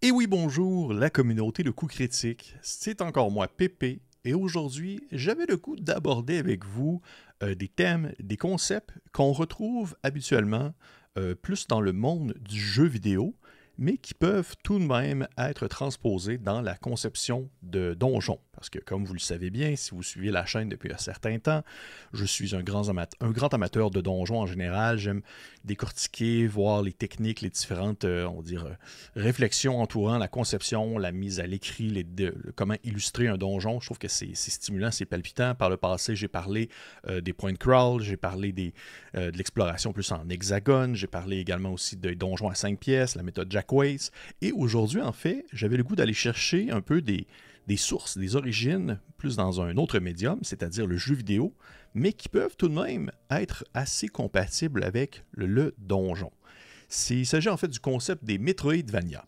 Et oui, bonjour, la communauté de coups critiques. C'est encore moi, Pépé, et aujourd'hui, j'avais le goût d'aborder avec vous des thèmes, des concepts qu'on retrouve habituellement plus dans le monde du jeu vidéo, mais qui peuvent tout de même être transposés dans la conception de donjons. Parce que, comme vous le savez bien, si vous suivez la chaîne depuis un certain temps, je suis un grand amateur de donjons en général. J'aime décortiquer, voir les techniques, les différentes, on va dire, réflexions entourant la conception, la mise à l'écrit, comment illustrer un donjon. Je trouve que c'est stimulant, c'est palpitant. Par le passé, j'ai parlé des point crawl, j'ai parlé de l'exploration plus en hexagone, j'ai parlé également aussi des donjons à 5 pièces, la méthode Jack Ways. Et aujourd'hui, en fait, j'avais le goût d'aller chercher un peu des sources, des origines, plus dans un autre médium, c'est-à-dire le jeu vidéo, mais qui peuvent tout de même être assez compatibles avec le donjon. Il s'agit en fait du concept des Metroidvania.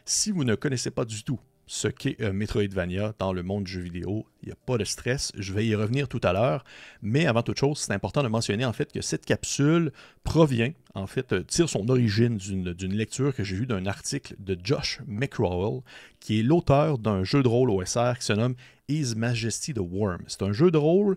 Si vous ne connaissez pas du tout ce qu'est un Metroidvania dans le monde du jeu vidéo, il n'y a pas de stress, je vais y revenir tout à l'heure, mais avant toute chose, c'est important de mentionner en fait que cette capsule tire son origine d'une lecture que j'ai eue d'un article de Josh McCrowell, qui est l'auteur d'un jeu de rôle OSR qui se nomme His Majesty the Worm. C'est un jeu de rôle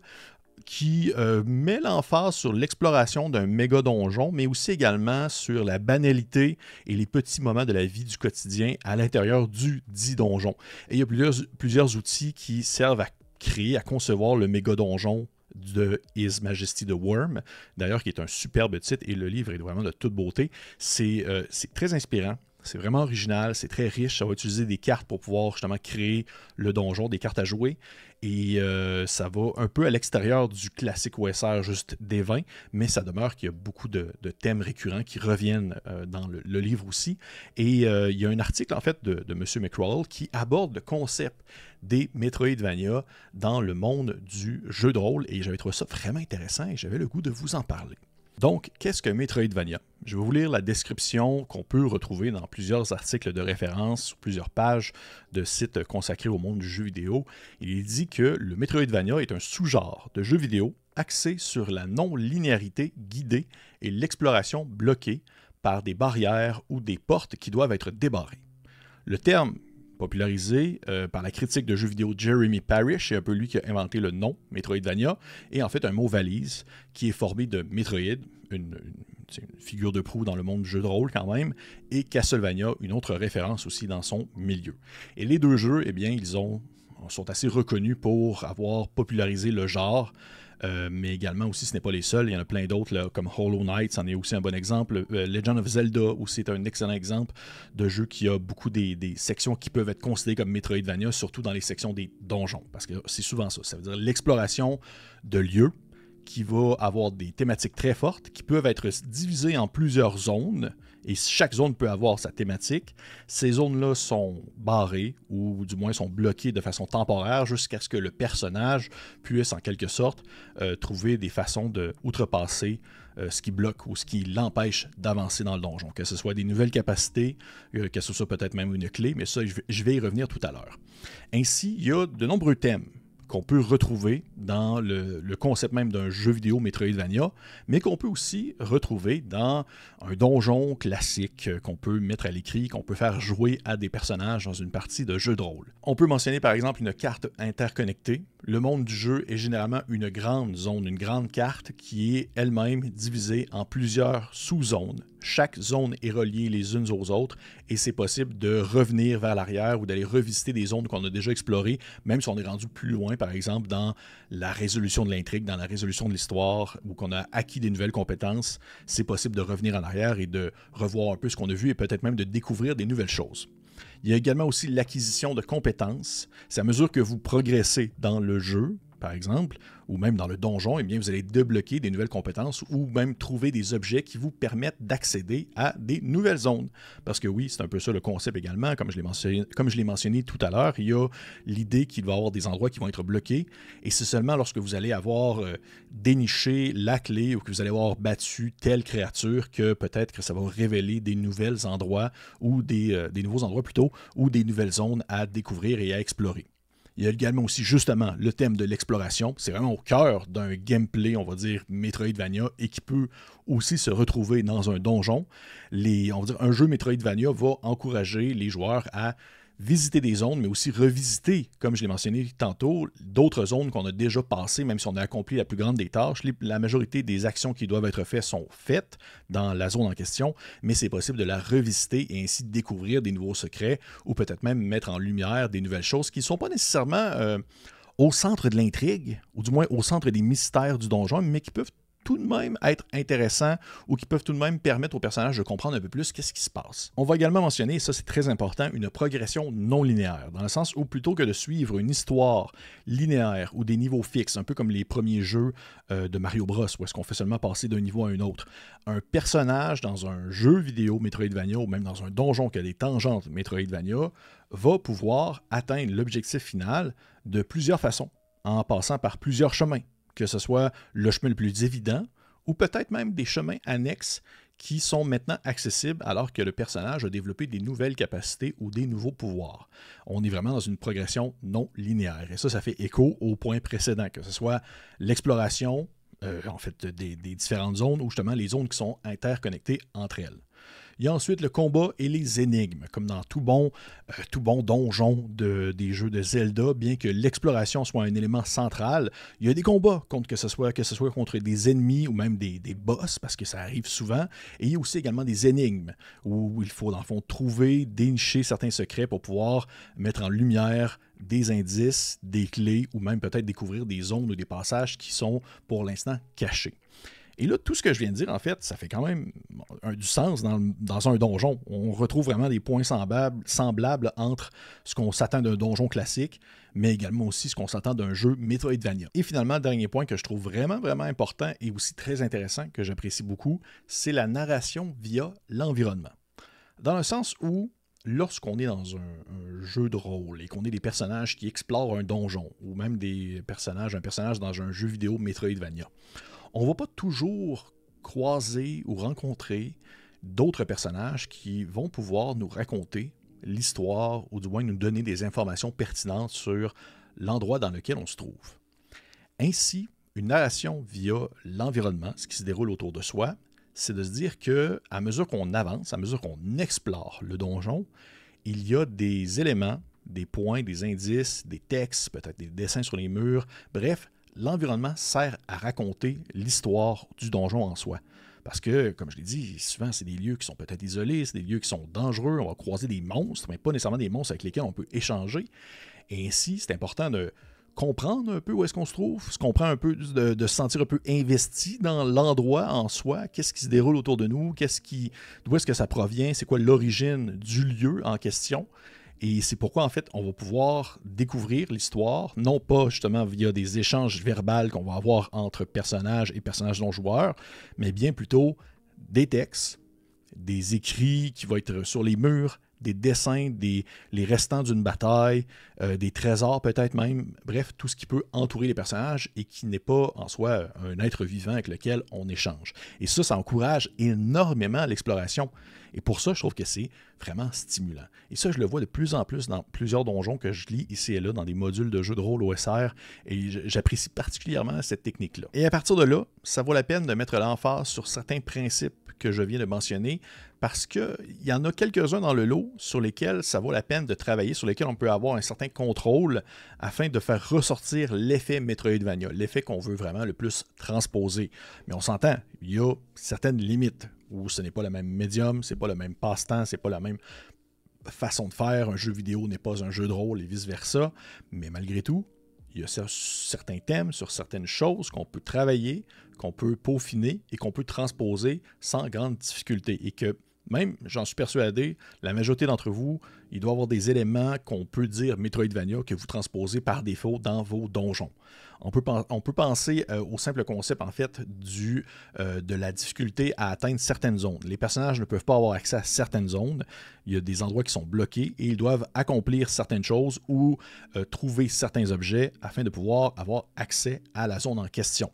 qui met l'emphase sur l'exploration d'un méga donjon, mais aussi également sur la banalité et les petits moments de la vie du quotidien à l'intérieur du dit donjon. Et il y a plusieurs outils qui servent à créer, à concevoir le méga donjon de His Majesty the Worm, d'ailleurs qui est un superbe titre et le livre est vraiment de toute beauté. C'est très inspirant. C'est vraiment original, c'est très riche. Ça va utiliser des cartes pour pouvoir justement créer le donjon, des cartes à jouer. Et ça va un peu à l'extérieur du classique OSR, juste des 20, mais ça demeure qu'il y a beaucoup de thèmes récurrents qui reviennent dans le livre aussi. Et il y a un article en fait de M. McCrowell qui aborde le concept des Metroidvania dans le monde du jeu de rôle. Et j'avais trouvé ça vraiment intéressant et j'avais le goût de vous en parler. Donc, qu'est-ce qu'un Metroidvania? Je vais vous lire la description qu'on peut retrouver dans plusieurs articles de référence ou plusieurs pages de sites consacrés au monde du jeu vidéo. Il est dit que le Metroidvania est un sous-genre de jeu vidéo axé sur la non-linéarité guidée et l'exploration bloquée par des barrières ou des portes qui doivent être débarrées. Le terme popularisé par la critique de jeux vidéo Jeremy Parish, c'est un peu lui qui a inventé le nom Metroidvania, et en fait un mot valise qui est formé de Metroid, une figure de proue dans le monde du jeu de rôle quand même, et Castlevania, une autre référence aussi dans son milieu. Et les deux jeux, eh bien, ils sont assez reconnus pour avoir popularisé le genre, mais également aussi, ce n'est pas les seuls, il y en a plein d'autres, là, comme Hollow Knight, c'en est aussi un bon exemple. Legend of Zelda aussi est un excellent exemple de jeu qui a beaucoup des sections qui peuvent être considérées comme Metroidvania, surtout dans les sections des donjons, parce que c'est souvent ça. Ça veut dire l'exploration de lieux qui va avoir des thématiques très fortes, qui peuvent être divisées en plusieurs zones, et chaque zone peut avoir sa thématique. Ces zones-là sont barrées, ou du moins sont bloquées de façon temporaire, jusqu'à ce que le personnage puisse, en quelque sorte, trouver des façons d'outrepasser ce qui bloque ou ce qui l'empêche d'avancer dans le donjon. Que ce soit des nouvelles capacités, que ce soit peut-être même une clé, mais ça, je vais y revenir tout à l'heure. Ainsi, il y a de nombreux thèmes qu'on peut retrouver dans le concept même d'un jeu vidéo Metroidvania, mais qu'on peut aussi retrouver dans un donjon classique qu'on peut mettre à l'écrit, qu'on peut faire jouer à des personnages dans une partie de jeu de rôle. On peut mentionner par exemple une carte interconnectée. Le monde du jeu est généralement une grande zone, une grande carte qui est elle-même divisée en plusieurs sous-zones. Chaque zone est reliée les unes aux autres et c'est possible de revenir vers l'arrière ou d'aller revisiter des zones qu'on a déjà explorées, même si on est rendu plus loin, par exemple, dans la résolution de l'intrigue, dans la résolution de l'histoire, ou qu'on a acquis des nouvelles compétences. C'est possible de revenir en arrière et de revoir un peu ce qu'on a vu et peut-être même de découvrir des nouvelles choses. Il y a également aussi l'acquisition de compétences. C'est à mesure que vous progressez dans le jeu, par exemple, ou même dans le donjon, eh bien, vous allez débloquer des nouvelles compétences ou même trouver des objets qui vous permettent d'accéder à des nouvelles zones. Parce que oui, c'est un peu ça le concept également, comme je l'ai mentionné tout à l'heure, il y a l'idée qu'il va y avoir des endroits qui vont être bloqués et c'est seulement lorsque vous allez avoir déniché la clé ou que vous allez avoir battu telle créature que peut-être que ça va révéler des nouveaux endroits ou des nouveaux endroits plutôt, ou des nouvelles zones à découvrir et à explorer. Il y a également aussi justement le thème de l'exploration. C'est vraiment au cœur d'un gameplay, on va dire, Metroidvania et qui peut aussi se retrouver dans un donjon. On va dire, un jeu Metroidvania va encourager les joueurs à visiter des zones, mais aussi revisiter, comme je l'ai mentionné tantôt, d'autres zones qu'on a déjà passées, même si on a accompli la plus grande des tâches. La majorité des actions qui doivent être faites sont faites dans la zone en question, mais c'est possible de la revisiter et ainsi découvrir des nouveaux secrets ou peut-être même mettre en lumière des nouvelles choses qui ne sont pas nécessairement au centre de l'intrigue, ou du moins au centre des mystères du donjon, mais qui peuvent tout de même être intéressants ou qui peuvent tout de même permettre aux personnages de comprendre un peu plus qu'est-ce qui se passe. On va également mentionner, et ça c'est très important, une progression non linéaire, dans le sens où plutôt que de suivre une histoire linéaire ou des niveaux fixes, un peu comme les premiers jeux de Mario Bros, où est-ce qu'on fait seulement passer d'un niveau à un autre, un personnage dans un jeu vidéo Metroidvania ou même dans un donjon qui a des tangentes Metroidvania va pouvoir atteindre l'objectif final de plusieurs façons, en passant par plusieurs chemins, que ce soit le chemin le plus évident ou peut-être même des chemins annexes qui sont maintenant accessibles alors que le personnage a développé des nouvelles capacités ou des nouveaux pouvoirs. On est vraiment dans une progression non linéaire. Et ça fait écho au point précédent, que ce soit l'exploration en fait, des différentes zones ou justement les zones qui sont interconnectées entre elles. Il y a ensuite le combat et les énigmes, comme dans tout bon donjon des jeux de Zelda, bien que l'exploration soit un élément central, il y a des combats, que ce soit contre des ennemis ou même des boss, parce que ça arrive souvent, et il y a aussi également des énigmes, où il faut dans le fond trouver, dénicher certains secrets pour pouvoir mettre en lumière des indices, des clés, ou même peut-être découvrir des zones ou des passages qui sont pour l'instant cachés. Et là, tout ce que je viens de dire, en fait, ça fait quand même du sens dans un donjon. On retrouve vraiment des points semblables entre ce qu'on s'attend d'un donjon classique, mais également aussi ce qu'on s'attend d'un jeu Metroidvania. Et finalement, le dernier point que je trouve vraiment, vraiment important et aussi très intéressant, que j'apprécie beaucoup, c'est la narration via l'environnement. Dans le sens où, lorsqu'on est dans un jeu de rôle et qu'on est des personnages qui explorent un donjon, ou même un personnage dans un jeu vidéo Metroidvania, on ne va pas toujours croiser ou rencontrer d'autres personnages qui vont pouvoir nous raconter l'histoire ou du moins nous donner des informations pertinentes sur l'endroit dans lequel on se trouve. Ainsi, une narration via l'environnement, ce qui se déroule autour de soi, c'est de se dire qu'à mesure qu'on avance, à mesure qu'on explore le donjon, il y a des éléments, des points, des indices, des textes, peut-être des dessins sur les murs, bref, l'environnement sert à raconter l'histoire du donjon en soi. Parce que, comme je l'ai dit, souvent, c'est des lieux qui sont peut-être isolés, c'est des lieux qui sont dangereux, on va croiser des monstres, mais pas nécessairement des monstres avec lesquels on peut échanger. Et ainsi, c'est important de comprendre un peu où est-ce qu'on se trouve, de se sentir un peu investi dans l'endroit en soi, qu'est-ce qui se déroule autour de nous, d'où est-ce que ça provient, c'est quoi l'origine du lieu en question. Et c'est pourquoi, en fait, on va pouvoir découvrir l'histoire, non pas justement via des échanges verbaux qu'on va avoir entre personnages et personnages non-joueurs, mais bien plutôt des textes, des écrits qui vont être sur les murs, des dessins, les restants d'une bataille, des trésors peut-être même, bref, tout ce qui peut entourer les personnages et qui n'est pas en soi un être vivant avec lequel on échange. Et ça encourage énormément l'exploration. Et pour ça, je trouve que c'est vraiment stimulant. Et ça, je le vois de plus en plus dans plusieurs donjons que je lis ici et là, dans des modules de jeux de rôle OSR, et j'apprécie particulièrement cette technique-là. Et à partir de là, ça vaut la peine de mettre l'emphase sur certains principes que je viens de mentionner, parce qu'il y en a quelques-uns dans le lot sur lesquels ça vaut la peine de travailler, sur lesquels on peut avoir un certain contrôle afin de faire ressortir l'effet Metroidvania, l'effet qu'on veut vraiment le plus transposer. Mais on s'entend, il y a certaines limites où ce n'est pas le même médium, c'est pas le même passe-temps, c'est pas la même façon de faire, un jeu vidéo n'est pas un jeu de rôle et vice-versa, mais malgré tout, il y a certains thèmes sur certaines choses qu'on peut travailler, qu'on peut peaufiner et qu'on peut transposer sans grande difficulté. Et que même, j'en suis persuadé, la majorité d'entre vous, il doit y avoir des éléments qu'on peut dire Metroidvania que vous transposez par défaut dans vos donjons. On peut penser au simple concept, en fait, de la difficulté à atteindre certaines zones. Les personnages ne peuvent pas avoir accès à certaines zones. Il y a des endroits qui sont bloqués et ils doivent accomplir certaines choses ou trouver certains objets afin de pouvoir avoir accès à la zone en question.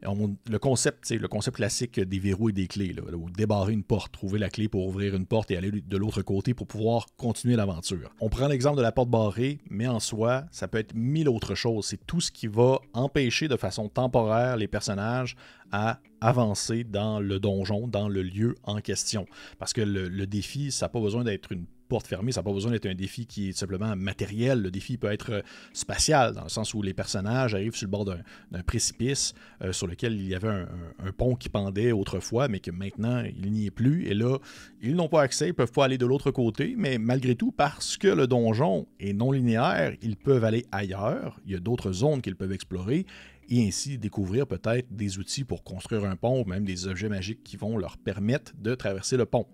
Le concept, c'est le concept classique des verrous et des clés, là, où débarrer une porte, trouver la clé pour ouvrir une porte et aller de l'autre côté pour pouvoir continuer l'aventure. On prend l'exemple de la porte barrée, mais en soi, ça peut être mille autres choses. C'est tout ce qui va empêcher de façon temporaire les personnages à avancer dans le donjon, dans le lieu en question. Parce que le défi, ça n'a pas besoin d'être une porte fermée, ça n'a pas besoin d'être un défi qui est simplement matériel. Le défi peut être spatial, dans le sens où les personnages arrivent sur le bord d'un précipice sur lequel il y avait un pont qui pendait autrefois, mais que maintenant, il n'y est plus. Et là, ils n'ont pas accès, ils ne peuvent pas aller de l'autre côté, mais malgré tout, parce que le donjon est non linéaire, ils peuvent aller ailleurs. Il y a d'autres zones qu'ils peuvent explorer et ainsi découvrir peut-être des outils pour construire un pont ou même des objets magiques qui vont leur permettre de traverser le pont.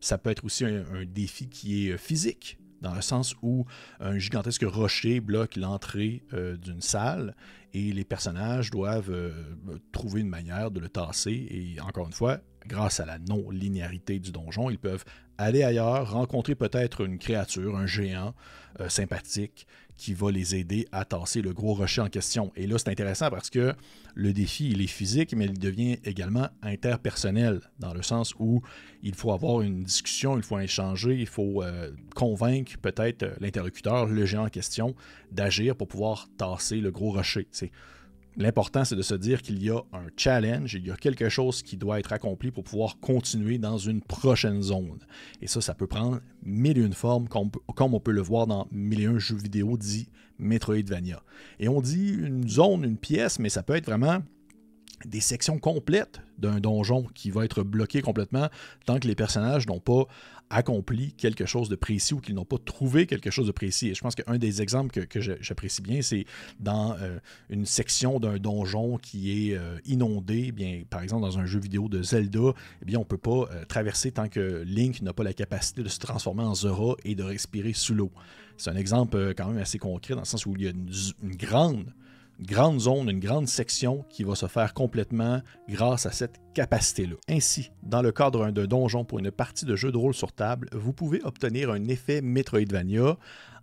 Ça peut être aussi un défi qui est physique, dans le sens où un gigantesque rocher bloque l'entrée d'une salle et les personnages doivent trouver une manière de le tasser. Et encore une fois, grâce à la non-linéarité du donjon, ils peuvent aller ailleurs, rencontrer peut-être une créature, un géant sympathique qui va les aider à tasser le gros rocher en question. Et là, c'est intéressant parce que le défi, il est physique, mais il devient également interpersonnel, dans le sens où il faut avoir une discussion, il faut échanger, il faut convaincre peut-être l'interlocuteur, le géant en question, d'agir pour pouvoir tasser le gros rocher. L'important, c'est de se dire qu'il y a un challenge, il y a quelque chose qui doit être accompli pour pouvoir continuer dans une prochaine zone. Et ça peut prendre mille et une formes, comme on peut le voir dans mille et un jeux vidéo dits Metroidvania. Et on dit une zone, une pièce, mais ça peut être vraiment des sections complètes d'un donjon qui va être bloqué complètement tant que les personnages n'ont pas accompli quelque chose de précis ou qu'ils n'ont pas trouvé quelque chose de précis. Et je pense qu'un des exemples que j'apprécie bien, c'est dans une section d'un donjon qui est inondé. Eh bien, par exemple, dans un jeu vidéo de Zelda, eh bien, on ne peut pas traverser tant que Link n'a pas la capacité de se transformer en Zora et de respirer sous l'eau. C'est un exemple quand même assez concret dans le sens où il y a une grande zone, une grande section qui va se faire complètement grâce à cette capacité-là. Ainsi, dans le cadre d'un donjon pour une partie de jeu de rôle sur table, vous pouvez obtenir un effet Metroidvania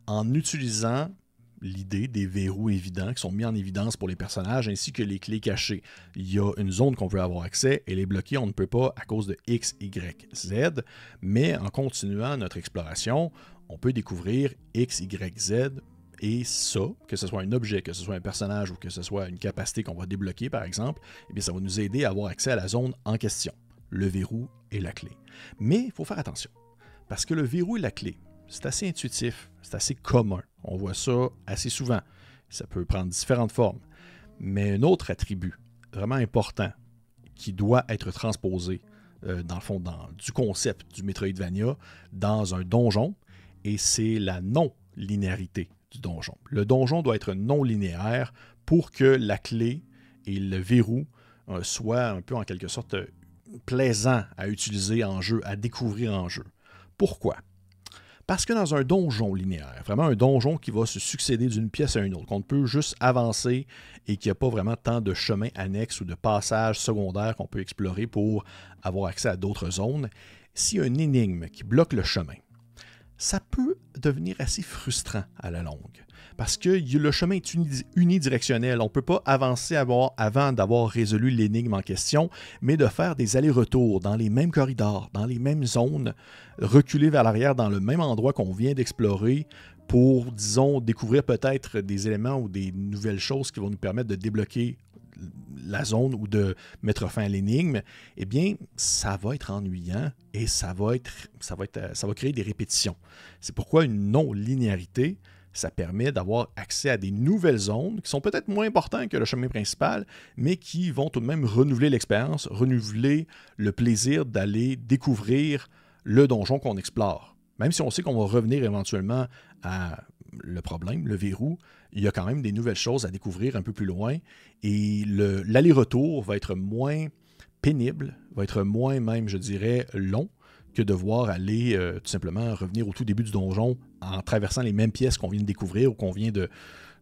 en utilisant l'idée des verrous évidents qui sont mis en évidence pour les personnages ainsi que les clés cachées. Il y a une zone qu'on veut avoir accès, elle est bloquée, on ne peut pas à cause de X, Y, Z, mais en continuant notre exploration, on peut découvrir X, Y, Z. Et ça, que ce soit un objet, que ce soit un personnage ou que ce soit une capacité qu'on va débloquer, par exemple, eh bien, ça va nous aider à avoir accès à la zone en question, le verrou et la clé. Mais il faut faire attention, parce que le verrou et la clé, c'est assez intuitif, c'est assez commun. On voit ça assez souvent. Ça peut prendre différentes formes. Mais un autre attribut vraiment important qui doit être transposé, dans le fond, du concept du Metroidvania, dans un donjon, et c'est la non-linéarité du donjon. Le donjon doit être non linéaire pour que la clé et le verrou soient un peu en quelque sorte plaisants à utiliser en jeu, à découvrir en jeu. Pourquoi? Parce que dans un donjon linéaire, vraiment un donjon qui va se succéder d'une pièce à une autre, qu'on peut juste avancer et qu'il n'y a pas vraiment tant de chemins annexes ou de passages secondaires qu'on peut explorer pour avoir accès à d'autres zones, s'il y a une énigme qui bloque le chemin, ça peut devenir assez frustrant à la longue. Parce que le chemin est unidirectionnel. On ne peut pas avancer avant d'avoir résolu l'énigme en question, mais de faire des allers-retours dans les mêmes corridors, dans les mêmes zones, reculer vers l'arrière dans le même endroit qu'on vient d'explorer pour, disons, découvrir peut-être des éléments ou des nouvelles choses qui vont nous permettre de débloquer la zone ou de mettre fin à l'énigme, eh bien, ça va être ennuyant et ça va créer des répétitions. C'est pourquoi une non-linéarité, ça permet d'avoir accès à des nouvelles zones qui sont peut-être moins importantes que le chemin principal, mais qui vont tout de même renouveler l'expérience, renouveler le plaisir d'aller découvrir le donjon qu'on explore. Même si on sait qu'on va revenir éventuellement à le problème, le verrou, il y a quand même des nouvelles choses à découvrir un peu plus loin et l'aller-retour va être moins pénible, va être moins même, je dirais, long que devoir aller tout simplement revenir au tout début du donjon en traversant les mêmes pièces qu'on vient de découvrir ou qu'on vient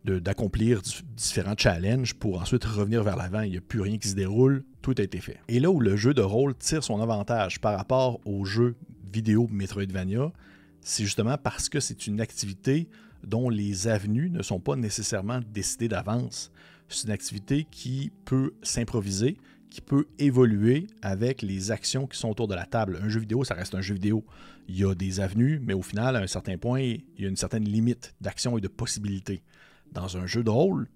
d'accomplir différents challenges pour ensuite revenir vers l'avant. Il n'y a plus rien qui se déroule, tout a été fait. Et là où le jeu de rôle tire son avantage par rapport au jeu vidéo Metroidvania, c'est justement parce que c'est une activité dont les avenues ne sont pas nécessairement décidées d'avance. C'est une activité qui peut s'improviser, qui peut évoluer avec les actions qui sont autour de la table. Un jeu vidéo, ça reste un jeu vidéo. Il y a des avenues, mais au final, à un certain point, il y a une certaine limite d'action et de possibilités. Dans un jeu de rôle,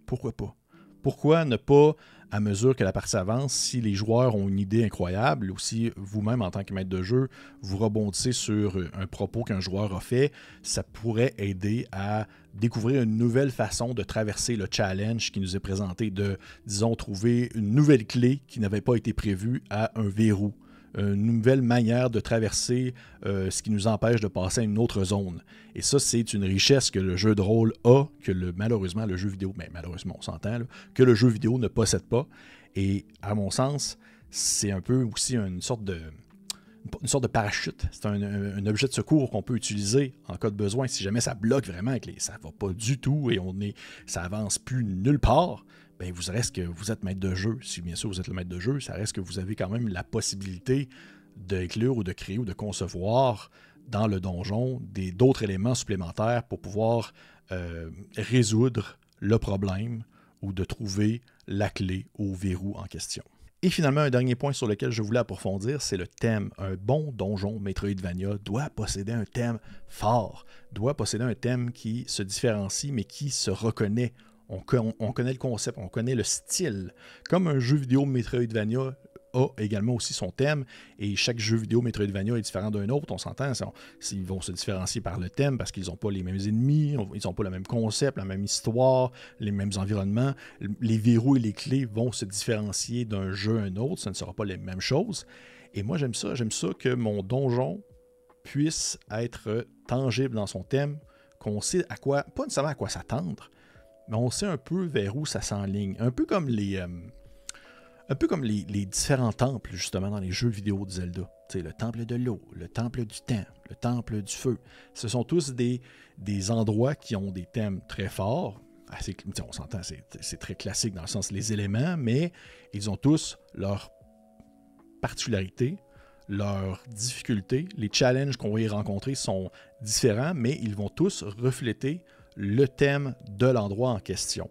pourquoi pas? Pourquoi ne pas, à mesure que la partie avance, si les joueurs ont une idée incroyable, ou si vous-même, en tant que maître de jeu, vous rebondissez sur un propos qu'un joueur a fait, ça pourrait aider à découvrir une nouvelle façon de traverser le challenge qui nous est présenté, de, disons, trouver une nouvelle clé qui n'avait pas été prévue à un verrou. Une nouvelle manière de traverser ce qui nous empêche de passer à une autre zone. Et ça, c'est une richesse que le jeu de rôle a, que malheureusement le jeu vidéo, mais malheureusement on s'entend, là, que le jeu vidéo ne possède pas. Et à mon sens, c'est un peu aussi une sorte de parachute. C'est un objet de secours qu'on peut utiliser en cas de besoin. Si jamais ça bloque vraiment, ça ne va pas du tout et ça avance plus nulle part, bien, vous reste que vous êtes maître de jeu. Si bien sûr vous êtes le maître de jeu, ça reste que vous avez quand même la possibilité d'inclure ou de créer ou de concevoir dans le donjon d'autres éléments supplémentaires pour pouvoir résoudre le problème ou de trouver la clé au verrou en question. Et finalement, un dernier point sur lequel je voulais approfondir, c'est le thème. Un bon donjon Metroidvania doit posséder un thème fort, doit posséder un thème qui se différencie mais qui se reconnaît. On connaît le concept, on connaît le style. Comme un jeu vidéo Metroidvania a également aussi son thème, et chaque jeu vidéo Metroidvania est différent d'un autre, on s'entend, ils vont se différencier par le thème parce qu'ils n'ont pas les mêmes ennemis, ils n'ont pas le même concept, la même histoire, les mêmes environnements, les verrous et les clés vont se différencier d'un jeu à un autre, ça ne sera pas les mêmes choses, et moi j'aime ça que mon donjon puisse être tangible dans son thème, qu'on sait à quoi, pas nécessairement à quoi s'attendre, mais on sait un peu vers où ça s'enligne, un peu comme les différents temples, justement, dans les jeux vidéo de Zelda. Tu sais, le temple de l'eau, le temple du temps, le temple du feu. Ce sont tous des endroits qui ont des thèmes très forts. On s'entend, c'est très classique dans le sens les éléments, mais ils ont tous leurs particularités, leurs difficultés. Les challenges qu'on va y rencontrer sont différents, mais ils vont tous refléter le thème de l'endroit en question.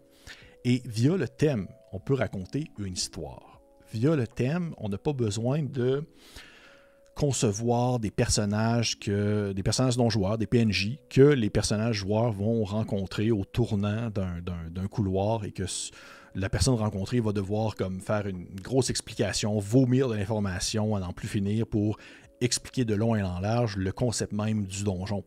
Et via le thème, on peut raconter une histoire. Via le thème, on n'a pas besoin de concevoir des personnages non joueurs, des PNJ, que les personnages joueurs vont rencontrer au tournant d'un couloir et que la personne rencontrée va devoir comme faire une grosse explication, vomir de l'information à n'en plus finir pour expliquer de long et en large le concept même du donjon.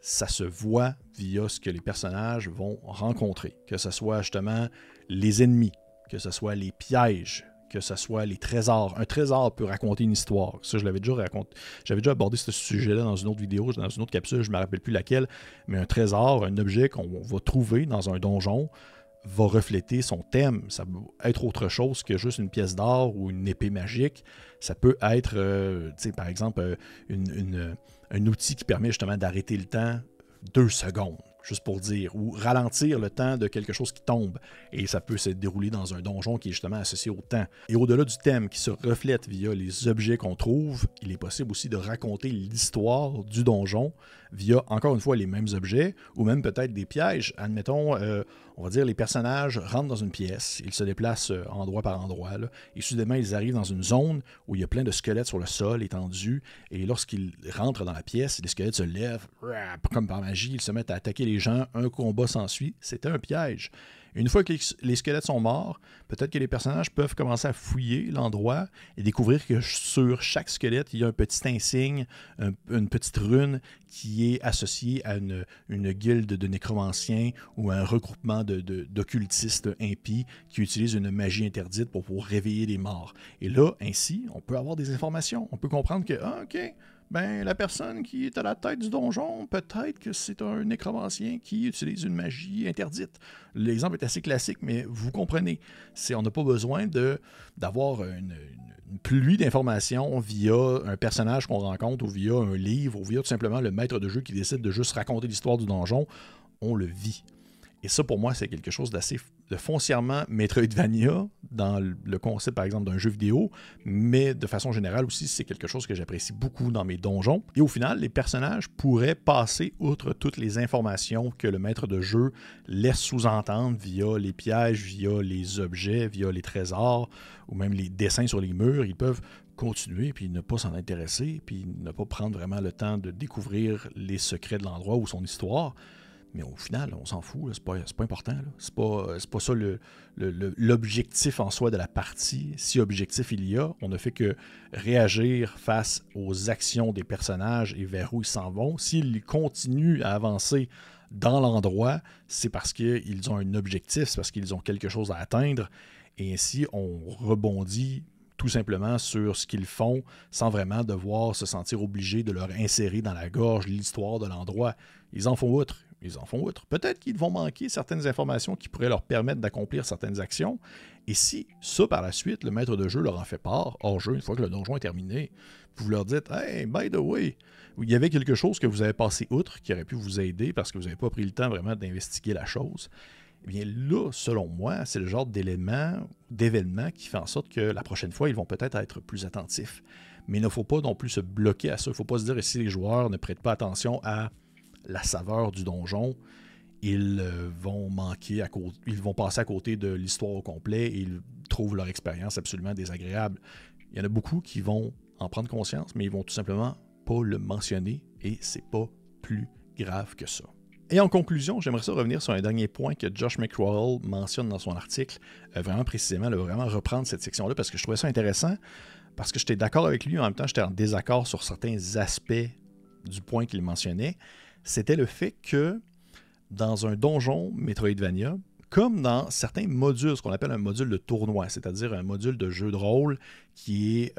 Ça se voit via ce que les personnages vont rencontrer, que ce soit justement les ennemis, que ce soit les pièges, que ce soit les trésors. Un trésor peut raconter une histoire. Ça, j'avais déjà abordé ce sujet-là dans une autre vidéo, dans une autre capsule, je ne me rappelle plus laquelle, mais un trésor, un objet qu'on va trouver dans un donjon, va refléter son thème. Ça peut être autre chose que juste une pièce d'or ou une épée magique. Ça peut être, par exemple, un outil qui permet justement d'arrêter le temps 2 secondes, juste pour dire, ou ralentir le temps de quelque chose qui tombe. Et ça peut se dérouler dans un donjon qui est justement associé au temps. Et au-delà du thème qui se reflète via les objets qu'on trouve, il est possible aussi de raconter l'histoire du donjon via, encore une fois, les mêmes objets, ou même peut-être des pièges. Admettons, on va dire, les personnages rentrent dans une pièce, ils se déplacent endroit par endroit, là, et soudainement, ils arrivent dans une zone où il y a plein de squelettes sur le sol, étendus, et lorsqu'ils rentrent dans la pièce, les squelettes se lèvent, comme par magie, ils se mettent à attaquer les gens, un combat s'ensuit, c'était un piège. Une fois que les squelettes sont morts, peut-être que les personnages peuvent commencer à fouiller l'endroit et découvrir que sur chaque squelette, il y a un petit insigne, une petite rune qui est associée à une guilde de nécromanciens ou à un regroupement d'occultistes impies qui utilisent une magie interdite pour réveiller les morts. Et là, ainsi, on peut avoir des informations. On peut comprendre que, OK, ben, la personne qui est à la tête du donjon, peut-être que c'est un nécromancien qui utilise une magie interdite. L'exemple est assez classique, mais vous comprenez. On n'a pas besoin d'avoir une pluie d'informations via un personnage qu'on rencontre ou via un livre ou via tout simplement le maître de jeu qui décide de juste raconter l'histoire du donjon. On le vit. Et ça, pour moi, c'est quelque chose de foncièrement Metroidvania dans le concept, par exemple, d'un jeu vidéo, mais de façon générale aussi, c'est quelque chose que j'apprécie beaucoup dans mes donjons. Et au final, les personnages pourraient passer outre toutes les informations que le maître de jeu laisse sous-entendre via les pièges, via les objets, via les trésors, ou même les dessins sur les murs. Ils peuvent continuer, puis ne pas s'en intéresser, puis ne pas prendre vraiment le temps de découvrir les secrets de l'endroit ou son histoire. Mais au final, on s'en fout, c'est pas important. C'est pas ça l'objectif en soi de la partie. Si objectif il y a, on ne fait que réagir face aux actions des personnages et vers où ils s'en vont. S'ils continuent à avancer dans l'endroit, c'est parce qu'ils ont un objectif, c'est parce qu'ils ont quelque chose à atteindre. Et ainsi, on rebondit tout simplement sur ce qu'ils font sans vraiment devoir se sentir obligé de leur insérer dans la gorge l'histoire de l'endroit. Ils en font outre. Peut-être qu'ils vont manquer certaines informations qui pourraient leur permettre d'accomplir certaines actions. Et si ça, par la suite, le maître de jeu leur en fait part, hors jeu, une fois que le donjon est terminé, vous leur dites « Hey, by the way, il y avait quelque chose que vous avez passé outre qui aurait pu vous aider parce que vous n'avez pas pris le temps vraiment d'investiguer la chose. » Eh bien là, selon moi, c'est le genre d'événement qui fait en sorte que la prochaine fois, ils vont peut-être être plus attentifs. Mais il ne faut pas non plus se bloquer à ça. Il ne faut pas se dire que si les joueurs ne prêtent pas attention à la saveur du donjon, ils vont passer à côté de l'histoire au complet et ils trouvent leur expérience absolument désagréable. Il y en a beaucoup qui vont en prendre conscience, mais ils vont tout simplement pas le mentionner et c'est pas plus grave que ça. Et en conclusion, j'aimerais ça revenir sur un dernier point que Josh McCrowell mentionne dans son article, vraiment précisément, vraiment reprendre cette section-là parce que je trouvais ça intéressant, parce que j'étais d'accord avec lui, en même temps j'étais en désaccord sur certains aspects du point qu'il mentionnait. C'était le fait que dans un donjon Metroidvania, comme dans certains modules, ce qu'on appelle un module de tournoi, c'est-à-dire un module de jeu de rôle qui est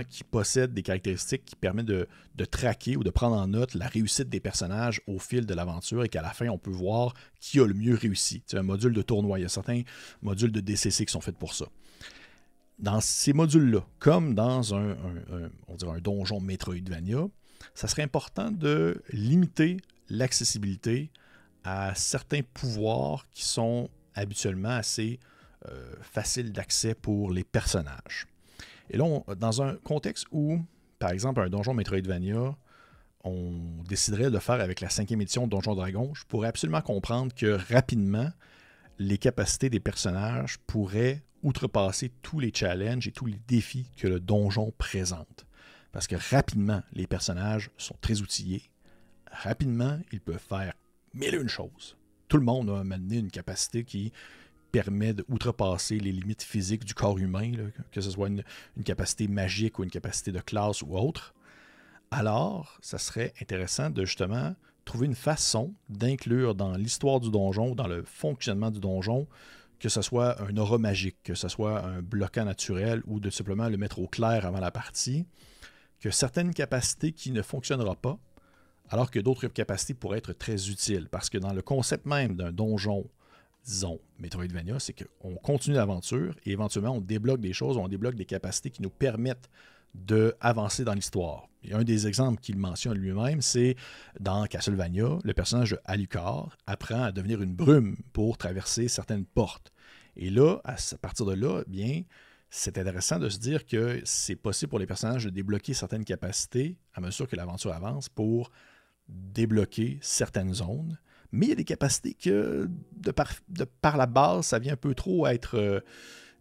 qui possède des caractéristiques qui permettent de traquer ou de prendre en note la réussite des personnages au fil de l'aventure et qu'à la fin, on peut voir qui a le mieux réussi. C'est un module de tournoi. Il y a certains modules de DCC qui sont faits pour ça. Dans ces modules-là, comme dans un donjon Metroidvania, ça serait important de limiter l'accessibilité à certains pouvoirs qui sont habituellement assez faciles d'accès pour les personnages. Et là, dans un contexte où, par exemple, un donjon Metroidvania, on déciderait de le faire avec la 5e édition de Donjon Dragon, je pourrais absolument comprendre que rapidement, les capacités des personnages pourraient outrepasser tous les challenges et tous les défis que le donjon présente. Parce que rapidement, les personnages sont très outillés. Rapidement, ils peuvent faire 1001 choses. Tout le monde a amené une capacité qui permet d'outrepasser les limites physiques du corps humain, là, que ce soit une capacité magique ou une capacité de classe ou autre. Alors, ça serait intéressant de justement trouver une façon d'inclure dans l'histoire du donjon, dans le fonctionnement du donjon, que ce soit un aura magique, que ce soit un bloquant naturel ou de simplement le mettre au clair avant la partie, que certaines capacités qui ne fonctionneront pas, alors que d'autres capacités pourraient être très utiles. Parce que dans le concept même d'un donjon, disons, Metroidvania, c'est qu'on continue l'aventure et éventuellement on débloque des choses, on débloque des capacités qui nous permettent d'avancer dans l'histoire. Et un des exemples qu'il mentionne lui-même, c'est dans Castlevania, le personnage de Alucard apprend à devenir une brume pour traverser certaines portes. Et là, à partir de là, bien, c'est intéressant de se dire que c'est possible pour les personnages de débloquer certaines capacités à mesure que l'aventure avance pour débloquer certaines zones. Mais il y a des capacités que, de par la base, ça vient un peu trop être,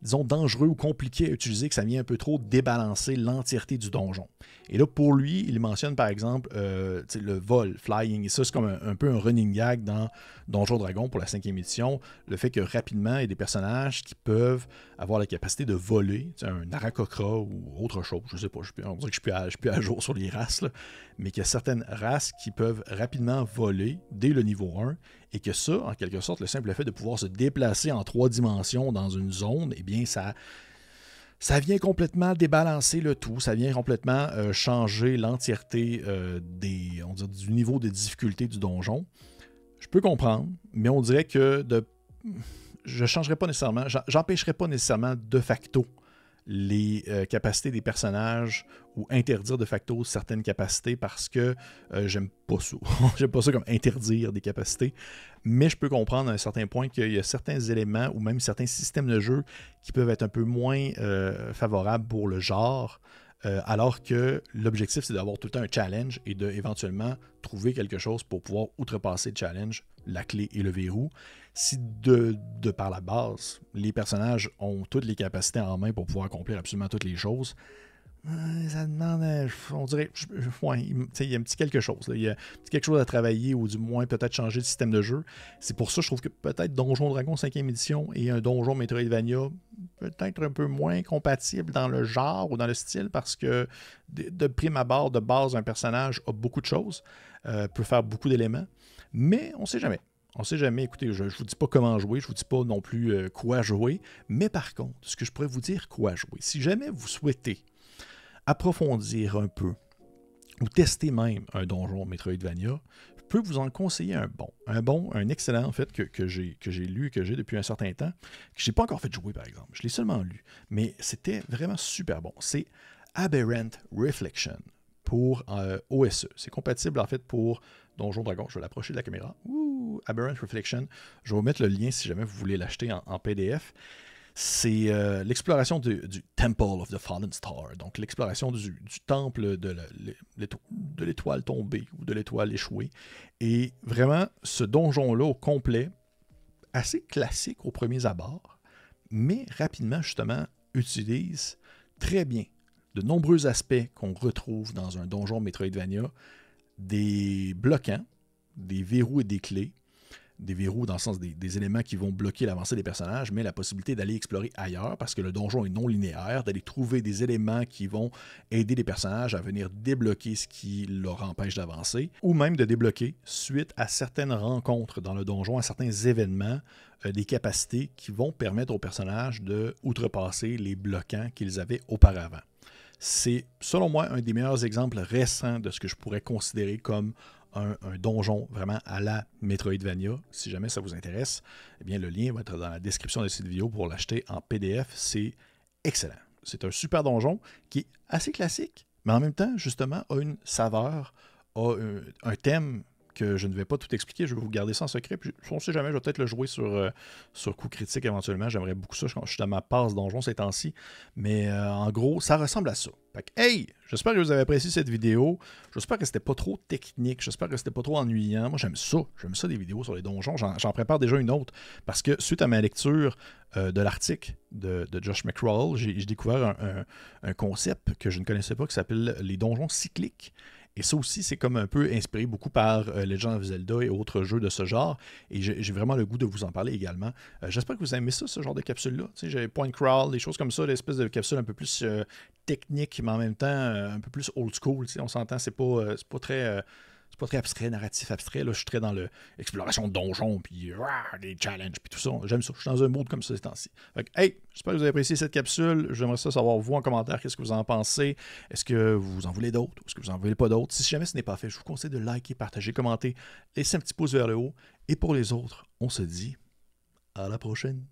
disons, dangereux ou compliqué à utiliser, que ça vient un peu trop débalancer l'entièreté du donjon. Et là, pour lui, il mentionne par exemple le vol, flying, et ça, c'est comme un peu un running gag dans Donjon Dragon pour la 5e édition, le fait que rapidement, il y a des personnages qui peuvent avoir la capacité de voler, un Aarakocra ou autre chose, je sais pas, on dirait que je suis plus à jour sur les races, là, mais qu'il y a certaines races qui peuvent rapidement voler dès le niveau 1, et que ça, en quelque sorte, le simple fait de pouvoir se déplacer en 3 dimensions dans une zone, eh bien, ça vient complètement débalancer le tout, ça vient complètement changer l'entièreté du niveau de difficulté du donjon. Je peux comprendre, mais on dirait que je changerais pas nécessairement, j'empêcherais pas nécessairement de facto les capacités des personnages ou interdire de facto certaines capacités parce que j'aime pas ça. J'aime pas ça comme interdire des capacités. Mais je peux comprendre à un certain point qu'il y a certains éléments ou même certains systèmes de jeu qui peuvent être un peu moins favorables pour le genre. Alors que l'objectif, c'est d'avoir tout le temps un challenge et d'éventuellement trouver quelque chose pour pouvoir outrepasser le challenge, la clé et le verrou. Si de par la base, les personnages ont toutes les capacités en main pour pouvoir accomplir absolument toutes les choses, ça demande, on dirait, ouais, il y a un petit quelque chose. Là. Il y a un petit quelque chose à travailler ou du moins peut-être changer le système de jeu. C'est pour ça que je trouve que peut-être Donjon Dragon 5e édition et un Donjon Metroidvania peut-être un peu moins compatibles dans le genre ou dans le style parce que de prime abord, de base, un personnage a beaucoup de choses, peut faire beaucoup d'éléments, mais on ne sait jamais. On ne sait jamais, écoutez, je ne vous dis pas comment jouer, je ne vous dis pas non plus quoi jouer, mais par contre, ce que je pourrais vous dire quoi jouer, si jamais vous souhaitez approfondir un peu ou tester même un donjon Metroidvania, je peux vous en conseiller un excellent en fait que j'ai lu, que j'ai depuis un certain temps, que je n'ai pas encore fait jouer par exemple, je l'ai seulement lu, mais c'était vraiment super bon. C'est Aberrant Reflection pour OSE. C'est compatible en fait pour Donjon Dragon. Je vais l'approcher de la caméra. Aberrant Reflection. Je vais vous mettre le lien si jamais vous voulez l'acheter en PDF. C'est l'exploration du Temple of the Fallen Star, donc l'exploration du temple de l'étoile tombée ou de l'étoile échouée. Et vraiment, ce donjon-là au complet, assez classique aux premiers abords, mais rapidement, justement, utilise très bien de nombreux aspects qu'on retrouve dans un donjon Metroidvania, des bloquants, des verrous et des clés, des verrous dans le sens des éléments qui vont bloquer l'avancée des personnages, mais la possibilité d'aller explorer ailleurs parce que le donjon est non linéaire, d'aller trouver des éléments qui vont aider les personnages à venir débloquer ce qui leur empêche d'avancer, ou même de débloquer, suite à certaines rencontres dans le donjon, à certains événements, des capacités qui vont permettre aux personnages de outrepasser les bloquants qu'ils avaient auparavant. C'est, selon moi, un des meilleurs exemples récents de ce que je pourrais considérer comme un donjon vraiment à la Metroidvania. Si jamais ça vous intéresse, eh bien, le lien va être dans la description de cette vidéo pour l'acheter en PDF. C'est excellent. C'est un super donjon qui est assez classique, mais en même temps, justement, a une saveur, a un thème que je ne vais pas tout expliquer, je vais vous garder ça en secret. Puis, on ne sait jamais, je vais peut-être le jouer sur Coup Critique éventuellement. J'aimerais beaucoup ça. Je suis dans ma passe donjon ces temps-ci. Mais en gros, ça ressemble à ça. Fait que, hey, j'espère que vous avez apprécié cette vidéo. J'espère que c'était pas trop technique. J'espère que c'était pas trop ennuyant. Moi, j'aime ça. J'aime ça des vidéos sur les donjons. J'en prépare déjà une autre. Parce que suite à ma lecture de l'article de Josh McCrawle, j'ai découvert un concept que je ne connaissais pas qui s'appelle les donjons cycliques. Et ça aussi, c'est comme un peu inspiré beaucoup par Legend of Zelda et autres jeux de ce genre. Et j'ai vraiment le goût de vous en parler également. J'espère que vous aimez ça, ce genre de capsule-là. J'ai point crawl, des choses comme ça, l'espèce de capsule un peu plus technique, mais en même temps un peu plus old school. On s'entend, c'est pas très... c'est pas très abstrait, narratif abstrait. Là, je suis très dans l'exploration de donjons, puis des challenges, puis tout ça. J'aime ça. Je suis dans un mood comme ça ces temps-ci. Hey, j'espère que vous avez apprécié cette capsule. J'aimerais ça savoir, vous, en commentaire, qu'est-ce que vous en pensez. Est-ce que vous en voulez d'autres ou est-ce que vous en voulez pas d'autres? Si jamais ce n'est pas fait, je vous conseille de liker, partager, commenter, laisser un petit pouce vers le haut. Et pour les autres, on se dit à la prochaine.